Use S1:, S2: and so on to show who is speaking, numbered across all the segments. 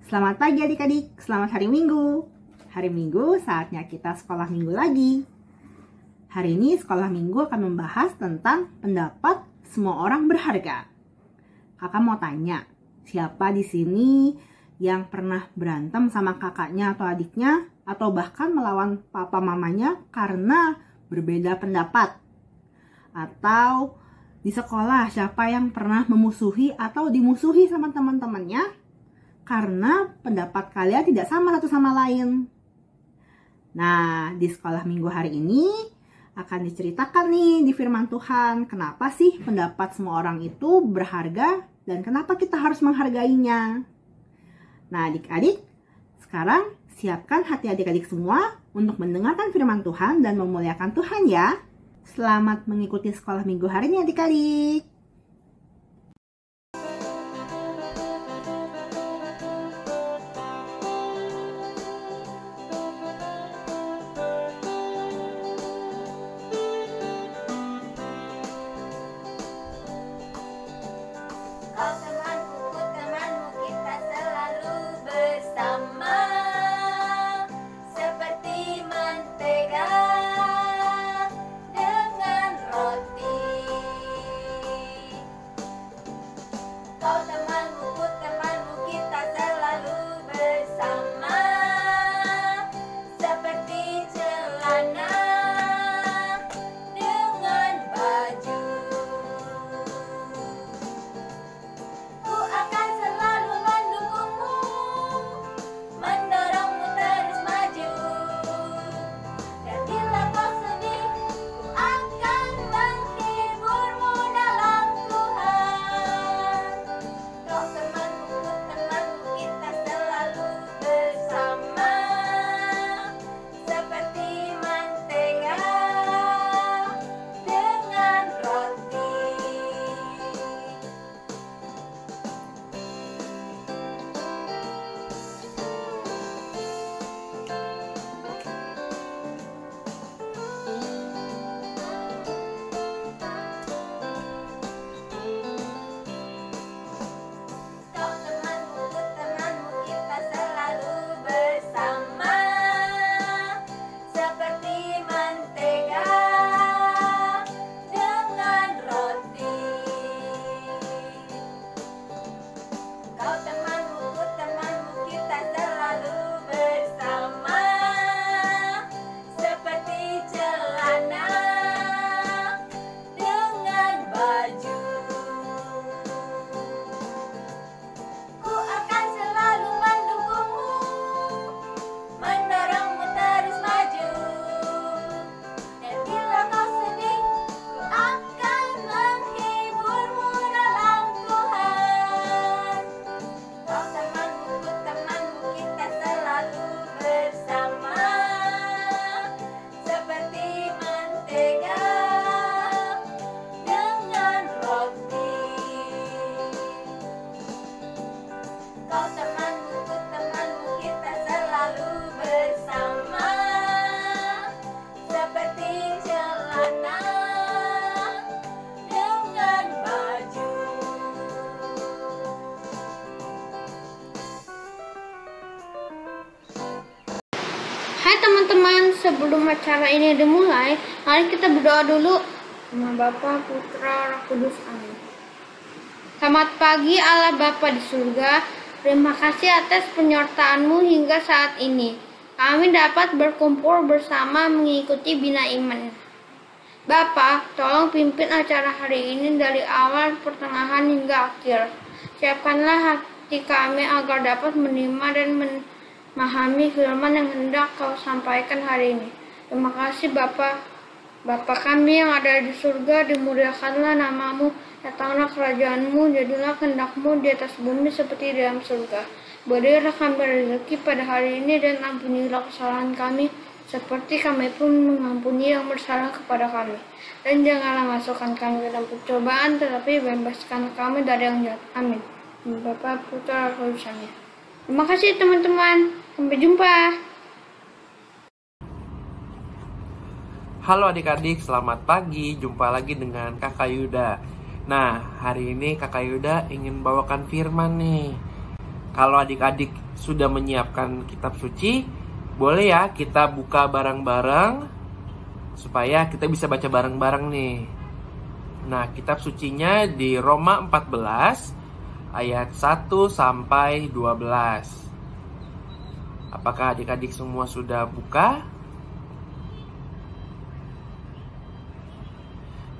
S1: Selamat pagi adik-adik, selamat hari Minggu. Hari Minggu saatnya kita sekolah minggu lagi. Hari ini sekolah minggu akan membahas tentang pendapat semua orang berharga. Kakak mau tanya, siapa di sini yang pernah berantem sama kakaknya atau adiknya, atau bahkan melawan papa mamanya karena berbeda pendapat? Atau di sekolah siapa yang pernah memusuhi atau dimusuhi sama teman-temannya karena pendapat kalian tidak sama satu sama lain? Nah, di sekolah minggu hari ini akan diceritakan nih di firman Tuhan, kenapa sih pendapat semua orang itu berharga dan kenapa kita harus menghargainya. Nah, adik-adik, sekarang siapkan hati adik-adik semua untuk mendengarkan firman Tuhan dan memuliakan Tuhan ya. Selamat mengikuti sekolah minggu hari ini adik-adik.
S2: Hai teman-teman, sebelum acara ini dimulai, mari kita berdoa dulu. Nama Bapa, Putra, Roh Kudus, amin. Selamat pagi Allah Bapa di surga, terima kasih atas penyertaan-Mu hingga saat ini. Kami dapat berkumpul bersama mengikuti Bina Iman. Bapa, tolong pimpin acara hari ini dari awal, pertengahan hingga akhir. Siapkanlah hati kami agar dapat menerima dan memahami firman yang hendak Kau sampaikan hari ini. Terima kasih Bapa. Bapa kami yang ada di surga, dimuliakanlah nama-Mu, datanglah kerajaan-Mu, jadilah kehendak-Mu di atas bumi seperti di dalam surga. Berilah kami rezeki pada hari ini dan ampunilah kesalahan kami, seperti kami pun mengampuni yang bersalah kepada kami. Dan janganlah masukkan kami ke dalam pencobaan, tetapi bebaskan kami dari yang jahat. Amin. Bapa, Putra, Roh Kudus, amin. Terima kasih teman-teman. Sampai jumpa.
S3: Halo adik-adik, selamat pagi. Jumpa lagi dengan Kakak Yuda. Nah, hari ini Kakak Yuda ingin bawakan firman nih. Kalau adik-adik sudah menyiapkan kitab suci, boleh ya kita buka bareng-bareng supaya kita bisa baca bareng-bareng nih. Nah, kitab sucinya di Roma 14 ayat 1 sampai 12. Apakah adik-adik semua sudah buka?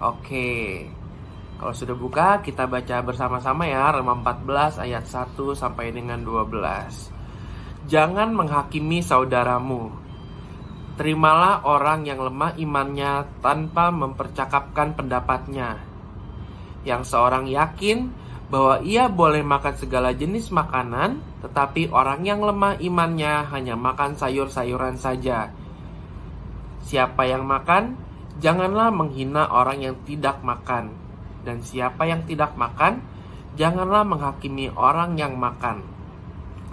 S3: Oke. Kalau sudah buka, kita baca bersama-sama ya, Roma 14 ayat 1 sampai dengan 12. Jangan menghakimi saudaramu. Terimalah orang yang lemah imannya tanpa mempercakapkan pendapatnya. Yang seorang yakin bahwa ia boleh makan segala jenis makanan, tetapi orang yang lemah imannya hanya makan sayur-sayuran saja. Siapa yang makan, janganlah menghina orang yang tidak makan. Dan siapa yang tidak makan, janganlah menghakimi orang yang makan.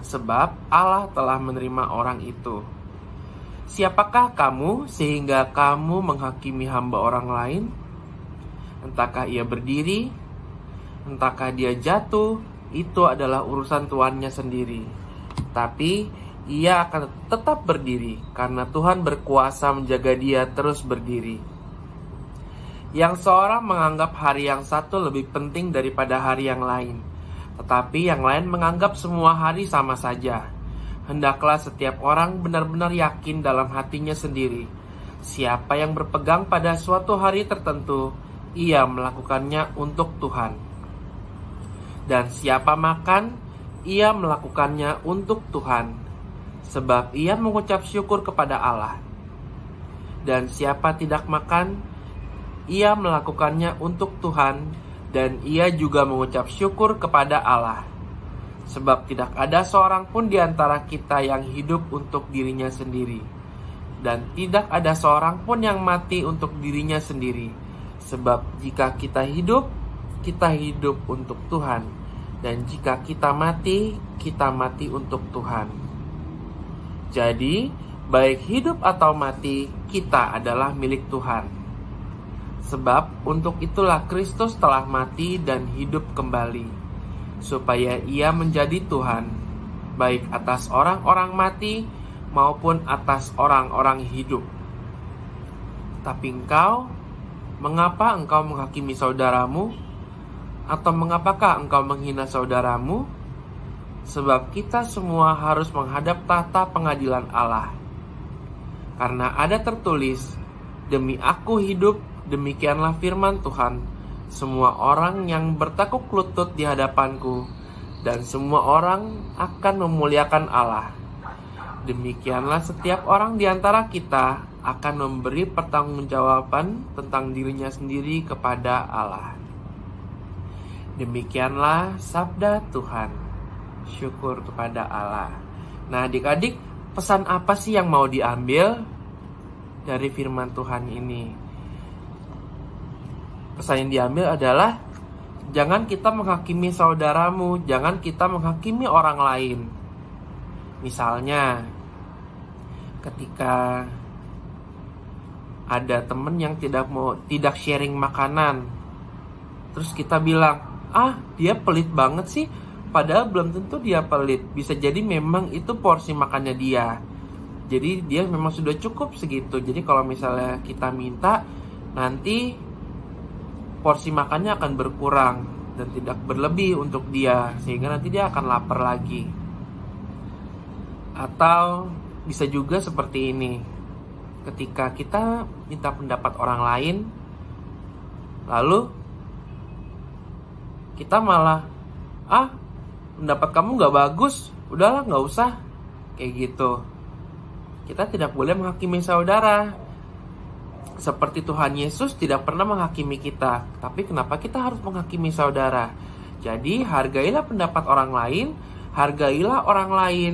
S3: Sebab Allah telah menerima orang itu. Siapakah kamu sehingga kamu menghakimi hamba orang lain? Entahkah ia berdiri, entahkah dia jatuh, itu adalah urusan tuannya sendiri. Tapi ia akan tetap berdiri, karena Tuhan berkuasa menjaga dia terus berdiri. Yang seorang menganggap hari yang satu lebih penting daripada hari yang lain, tetapi yang lain menganggap semua hari sama saja. Hendaklah setiap orang benar-benar yakin dalam hatinya sendiri. Siapa yang berpegang pada suatu hari tertentu, ia melakukannya untuk Tuhan. Dan siapa makan, ia melakukannya untuk Tuhan, sebab ia mengucap syukur kepada Allah. Dan siapa tidak makan, ia melakukannya untuk Tuhan, dan ia juga mengucap syukur kepada Allah. Sebab tidak ada seorang pun di antara kita yang hidup untuk dirinya sendiri, dan tidak ada seorang pun yang mati untuk dirinya sendiri. Sebab jika kita hidup untuk Tuhan, dan jika kita mati untuk Tuhan. Jadi, baik hidup atau mati, kita adalah milik Tuhan. Sebab untuk itulah Kristus telah mati dan hidup kembali, supaya ia menjadi Tuhan, baik atas orang-orang mati maupun atas orang-orang hidup. Tapi mengapa engkau menghakimi saudaramu? Atau mengapakah engkau menghina saudaramu? Sebab kita semua harus menghadap tahta pengadilan Allah. Karena ada tertulis, demi aku hidup, demikianlah firman Tuhan, semua orang yang bertekuk lutut di hadapanku, dan semua orang akan memuliakan Allah. Demikianlah setiap orang di antara kita akan memberi pertanggungjawaban tentang dirinya sendiri kepada Allah. Demikianlah sabda Tuhan. Syukur kepada Allah. Nah, adik-adik, pesan apa sih yang mau diambil dari firman Tuhan ini? Pesan yang diambil adalah jangan kita menghakimi saudaramu, jangan kita menghakimi orang lain. Misalnya, ketika ada teman yang tidak sharing makanan, terus kita bilang, dia pelit banget sih, padahal belum tentu dia pelit. Bisa jadi memang itu porsi makannya dia. Jadi dia memang sudah cukup segitu. Jadi kalau misalnya kita minta, nanti porsi makannya akan berkurang dan tidak berlebih untuk dia, sehingga nanti dia akan lapar lagi. Atau bisa juga seperti ini, ketika kita minta pendapat orang lain, lalu kita malah, pendapat kamu gak bagus, udahlah gak usah, kayak gitu. Kita tidak boleh menghakimi saudara. Seperti Tuhan Yesus tidak pernah menghakimi kita, tapi kenapa kita harus menghakimi saudara? Jadi hargailah pendapat orang lain, hargailah orang lain,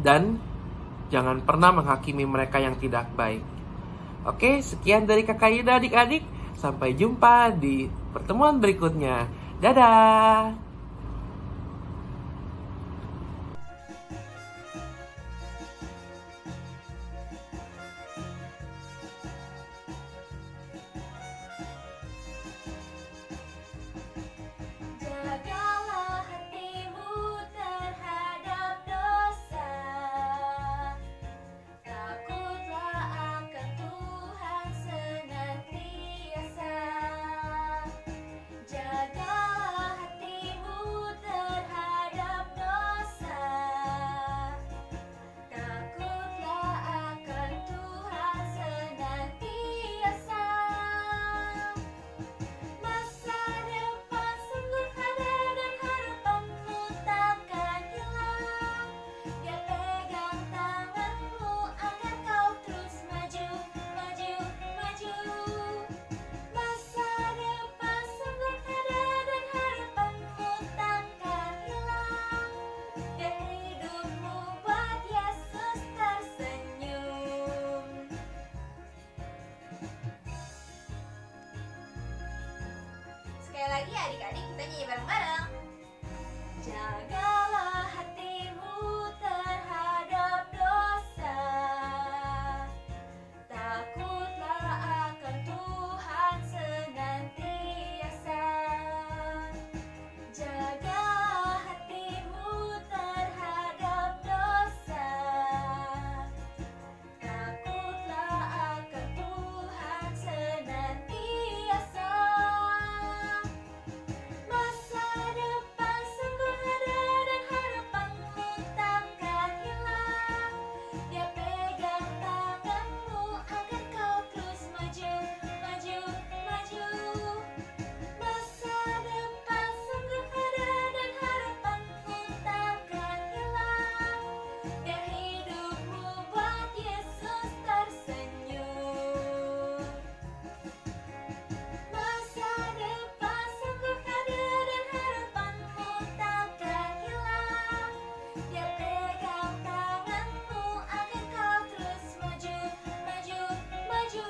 S3: dan jangan pernah menghakimi mereka yang tidak baik. Oke, sekian dari Kakak Yuda adik-adik. Sampai jumpa di pertemuan berikutnya. Dadah!
S4: Jagalah hatimu terhadap Sekali lagi adik-adik kita nyanyi bareng-bareng. Jagalah hatimu terhadap dosa, takutlah akan Tuhan senantiasa. Jagalah hatimu terhadap dosa, takutlah akan Tuhan senantiasa. Masa depan sungguh ada dan harapanmu takkan hilang. Dia pegang tanganmu agar kau terus maju, maju, maju. Masa depan sungguh ada dan harapanmu takkan hilang. Biar hidupmu buat Yesus tersenyum. Masa depan sungguh ada dan harapanmu takkan hilang. Dia pegang tanganmu agar kau terus maju, maju, maju.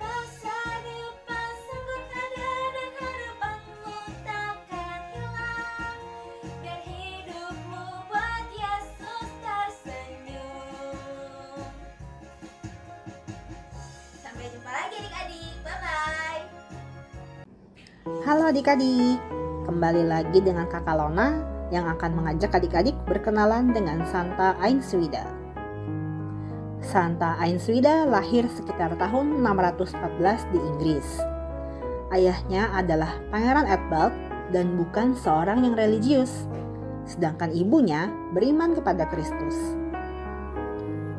S4: Masa depan sungguh ada dan harapanmu takkan hilang. Biar hidupmu buat Yesus tersenyum. Sampai jumpa lagi adik-adik. Bye-bye.
S1: Halo adik-adik, kembali lagi dengan Kakak Lona yang akan mengajak adik-adik berkenalan dengan Santa Ainswida. Santa Ainswida lahir sekitar tahun 614 di Inggris. Ayahnya adalah Pangeran Edbald dan bukan seorang yang religius, sedangkan ibunya beriman kepada Kristus.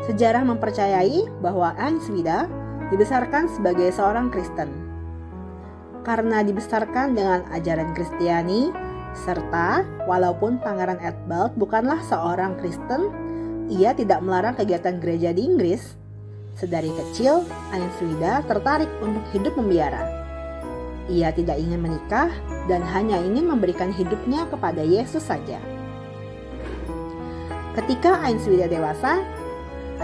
S1: Sejarah mempercayai bahwa Ainswida dibesarkan sebagai seorang Kristen. Karena dibesarkan dengan ajaran Kristiani, serta walaupun Pangeran Edbald bukanlah seorang Kristen, ia tidak melarang kegiatan gereja di Inggris. Sedari kecil, Ainswida tertarik untuk hidup membiara. Ia tidak ingin menikah dan hanya ingin memberikan hidupnya kepada Yesus saja. Ketika Ainswida dewasa,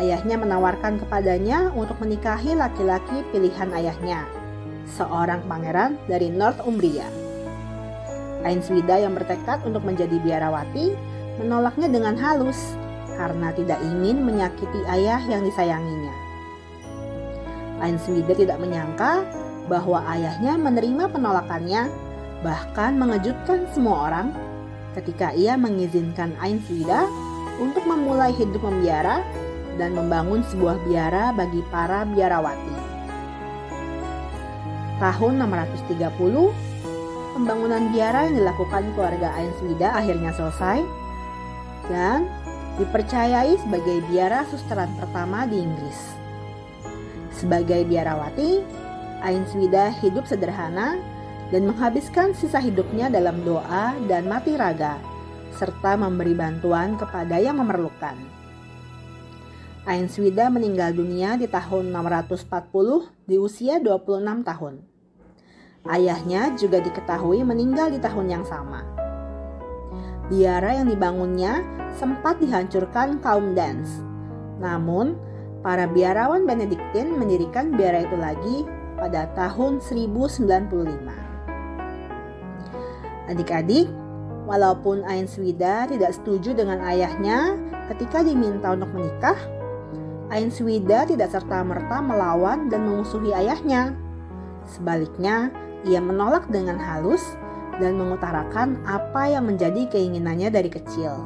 S1: ayahnya menawarkan kepadanya untuk menikahi laki-laki pilihan ayahnya, seorang pangeran dari Northumbria. Ainswida yang bertekad untuk menjadi biarawati menolaknya dengan halus karena tidak ingin menyakiti ayah yang disayanginya. Ainswida tidak menyangka bahwa ayahnya menerima penolakannya, bahkan mengejutkan semua orang ketika ia mengizinkan Ainswida untuk memulai hidup membiara dan membangun sebuah biara bagi para biarawati. Tahun 630, pembangunan biara yang dilakukan keluarga Ainswida akhirnya selesai dan dipercayai sebagai biara susteran pertama di Inggris. Sebagai biarawati, Ainswida hidup sederhana dan menghabiskan sisa hidupnya dalam doa dan mati raga, serta memberi bantuan kepada yang memerlukan. Ainswida meninggal dunia di tahun 640 di usia 26 tahun. Ayahnya juga diketahui meninggal di tahun yang sama. Biara yang dibangunnya sempat dihancurkan kaum Danes. Namun, para biarawan Benediktin mendirikan biara itu lagi pada tahun 1095. Adik-adik, walaupun Ainswida tidak setuju dengan ayahnya ketika diminta untuk menikah, Ainswida tidak serta-merta melawan dan memusuhi ayahnya. Sebaliknya, ia menolak dengan halus dan mengutarakan apa yang menjadi keinginannya dari kecil.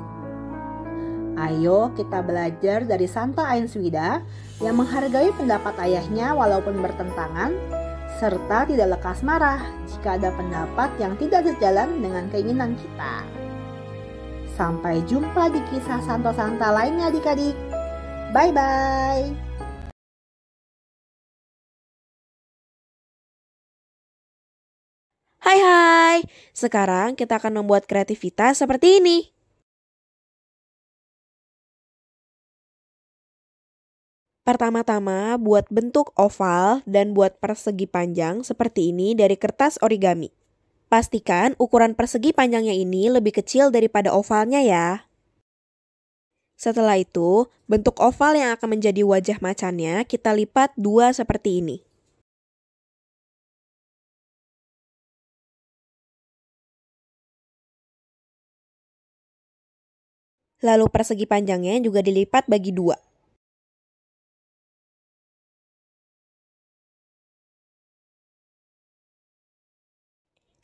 S1: Ayo kita belajar dari Santa Ainswida yang menghargai pendapat ayahnya walaupun bertentangan, serta tidak lekas marah jika ada pendapat yang tidak sejalan dengan keinginan kita. Sampai jumpa di kisah Santo-Santa lainnya adik-adik. Bye-bye.
S5: Hai, sekarang kita akan membuat kreativitas seperti ini. Pertama-tama, buat bentuk oval dan buat persegi panjang seperti ini dari kertas origami. Pastikan ukuran persegi panjangnya ini lebih kecil daripada ovalnya ya. Setelah itu, bentuk oval yang akan menjadi wajah macannya kita lipat dua seperti ini. Lalu persegi panjangnya juga dilipat bagi 2.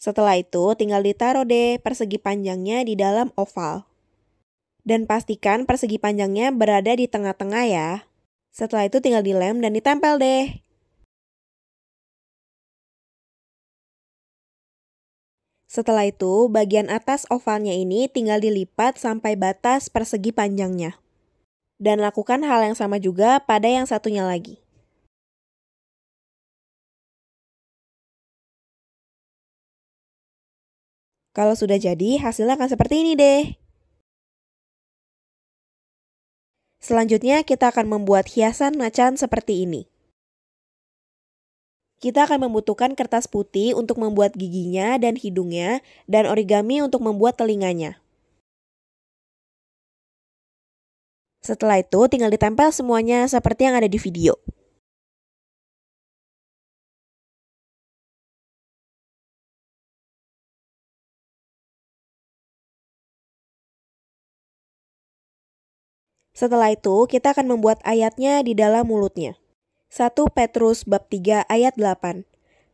S5: Setelah itu tinggal ditaruh deh persegi panjangnya di dalam oval. Dan pastikan persegi panjangnya berada di tengah-tengah ya. Setelah itu tinggal dilem dan ditempel deh. Setelah itu, bagian atas ovalnya ini tinggal dilipat sampai batas persegi panjangnya. Dan lakukan hal yang sama juga pada yang satunya lagi. Kalau sudah jadi, hasilnya akan seperti ini deh. Selanjutnya, kita akan membuat hiasan macan seperti ini. Kita akan membutuhkan kertas putih untuk membuat giginya dan hidungnya, dan origami untuk membuat telinganya. Setelah itu, tinggal ditempel semuanya seperti yang ada di video. Setelah itu, kita akan membuat ayatnya di dalam mulutnya. 1 Petrus bab 3 ayat 8.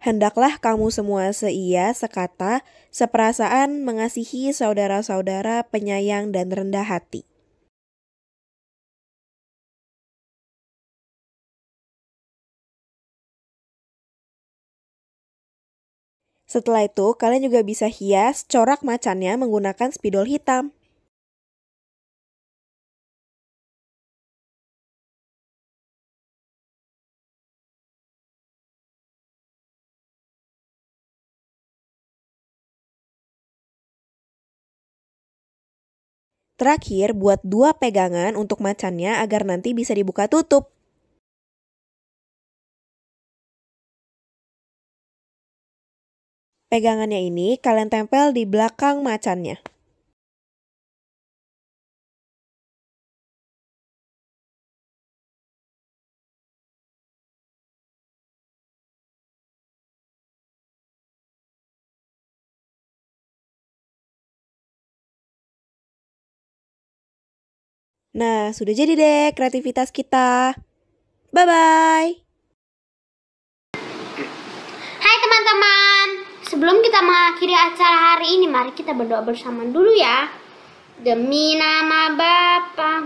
S5: Hendaklah kamu semua seia, sekata, seperasaan, mengasihi saudara-saudara, penyayang dan rendah hati. Setelah itu, kalian juga bisa hias corak macannya menggunakan spidol hitam. Terakhir, buat 2 pegangan untuk macannya agar nanti bisa dibuka tutup. Pegangannya ini kalian tempel di belakang macannya. Nah, sudah jadi deh kreativitas kita. Bye-bye!
S2: Hai teman-teman, sebelum kita mengakhiri acara hari ini, mari kita berdoa bersama dulu ya. Demi nama Bapa,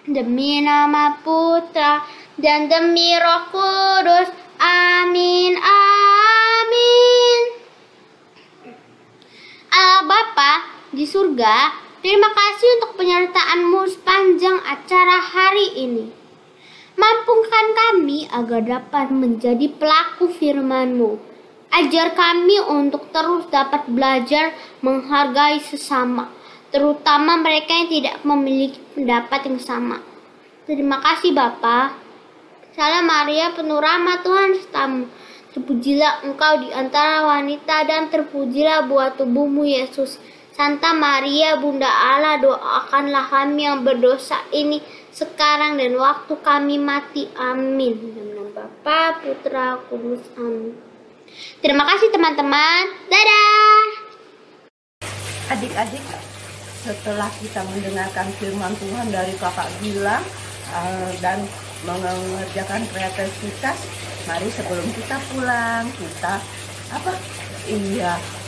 S2: demi nama Putra, dan demi Roh Kudus. Amin, amin. Allah Bapa di surga, terima kasih untuk penyertaan-Mu sepanjang acara hari ini. Mampukan kami agar dapat menjadi pelaku firman-Mu. Ajar kami untuk terus dapat belajar menghargai sesama, terutama mereka yang tidak memiliki pendapat yang sama. Terima kasih Bapa. Salam Maria, penuh rahmat, Tuhan sertamu. Terpujilah Engkau di antara wanita dan terpujilah buah tubuhmu Yesus. Santa Maria, Bunda Allah, doakanlah kami yang berdosa ini sekarang dan waktu kami mati. Amin. Dalam nama Bapa, Putra, Kudus. Amin. Terima kasih teman-teman. Dadah.
S6: Adik-adik, setelah kita mendengarkan firman Tuhan dari Kakak Gilang dan mengerjakan kreativitas, mari sebelum kita pulang,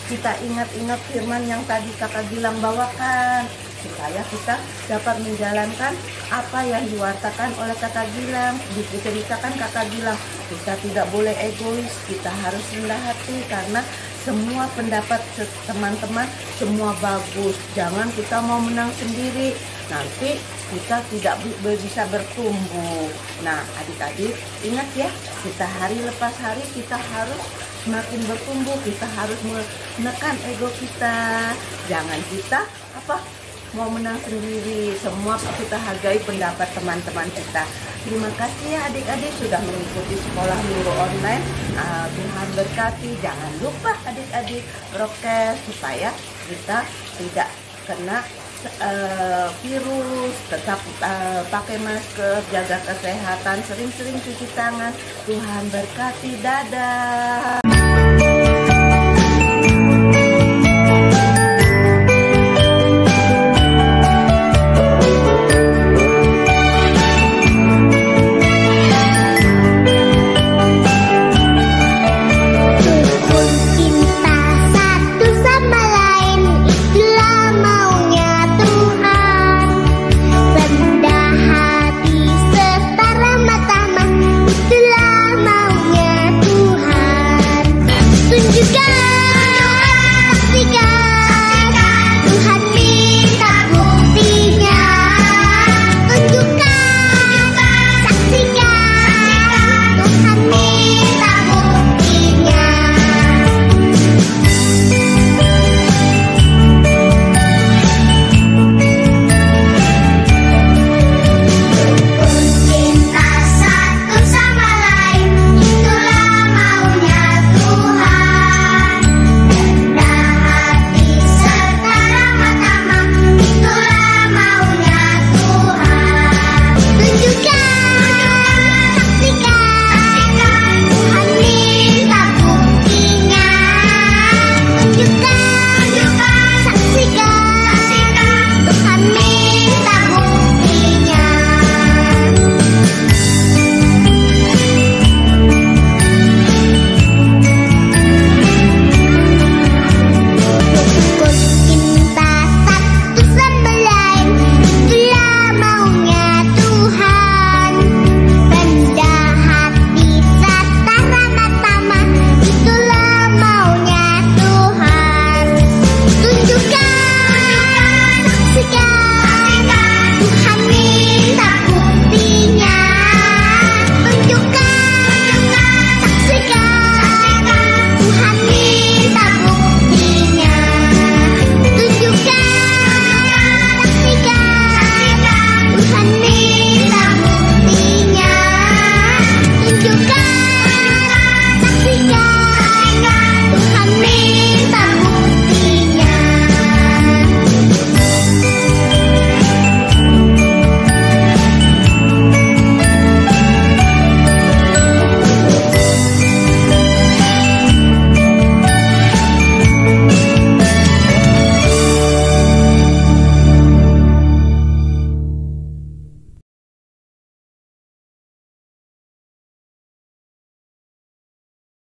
S6: kita ingat-ingat firman yang tadi Kakak Gilang bawakan, supaya kita dapat menjalankan apa yang diwartakan oleh Kakak Gilang. Diceritakan Kakak Gilang, kita tidak boleh egois, kita harus rendah hati karena semua pendapat teman-teman semua bagus. Jangan kita mau menang sendiri, nanti kita tidak bisa bertumbuh. Nah, adik-adik ingat ya, kita hari lepas hari kita harus semakin bertumbuh, kita harus menekan ego kita. Jangan kita mau menang sendiri, semua kita hargai pendapat teman-teman kita. Terima kasih ya adik-adik sudah mengikuti sekolah minggu online. Tuhan berkati. Jangan lupa adik-adik prokes supaya kita tidak kena virus. Tetap pakai masker, jaga kesehatan, sering-sering cuci tangan. Tuhan berkati. Dadah.